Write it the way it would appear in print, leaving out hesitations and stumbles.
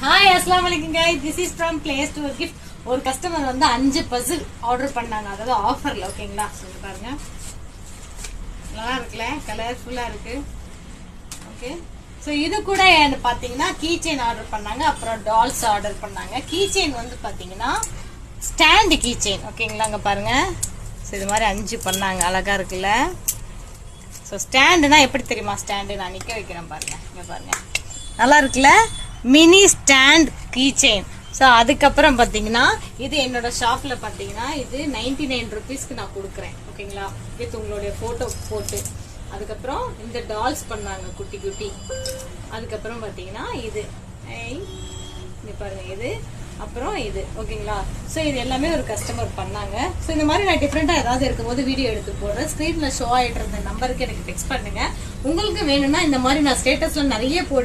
Hi அஸ்ஸலாமு அலைக்கும் guys, this is from place to gift. ஒரு கஸ்டமர் வந்து 5 பசில் ஆர்டர் பண்ணாங்க, அதாவது ஆஃபர்ல. ஓகேங்களா, சொல்லுங்க பாருங்க, நல்லா இருக்குல்ல, கலர்ஃபுல்லா இருக்கு. ஓகே, ஸோ இது கூட பாத்தீங்கன்னா கீ செயின் ஆர்டர் பண்ணாங்க, அப்புறம் டால்ஸ் ஆர்டர் பண்ணாங்க. கீ செயின் வந்து பாத்தீங்கன்னா ஸ்டாண்ட் கீ செயின். ஓகேங்களா, அங்க பாருங்க. ஸோ இது மாதிரி 5 பண்ணாங்க, அழகா இருக்குல்ல. ஸோ ஸ்டாண்டுனா எப்படி தெரியுமா? ஸ்டாண்டு நான் நிற்க வைக்கிறேன் பாருங்க, இங்கே பாருங்க, நல்லா இருக்குல்ல, mini stand key chain. So அதுக்கப்புறம் பார்த்தீங்கன்னா இது என்னோட ஷாப்பில் பார்த்தீங்கன்னா இது 99 ருபீஸ்க்கு நான் கொடுக்குறேன். ஓகேங்களா, வித் உங்களுடைய ஃபோட்டோ போட்டு. அதுக்கப்புறம் இந்த டால்ஸ் பண்ணாங்க குட்டி குட்டி. அதுக்கப்புறம் பார்த்தீங்கன்னா இது இங்கே பாருங்க, இது அப்புறம் இது. ஓகேங்களா, ஸோ இது எல்லாமே ஒரு கஸ்டமர் பண்ணாங்க. ஸோ இந்த மாதிரி நான் டிஃப்ரெண்டாக ஏதாவது இருக்கும்போது வீடியோ எடுத்து போடுறேன். ஸ்க்ரீனில் ஷோ ஆகிட்டு இருந்த நம்பருக்கு எனக்கு டெக்ஸ்ட் பண்ணுங்க. உங்களுக்கு வேணும்னா இந்த மாதிரி நான் ஸ்டேட்டஸில் நிறைய போடுவேன்.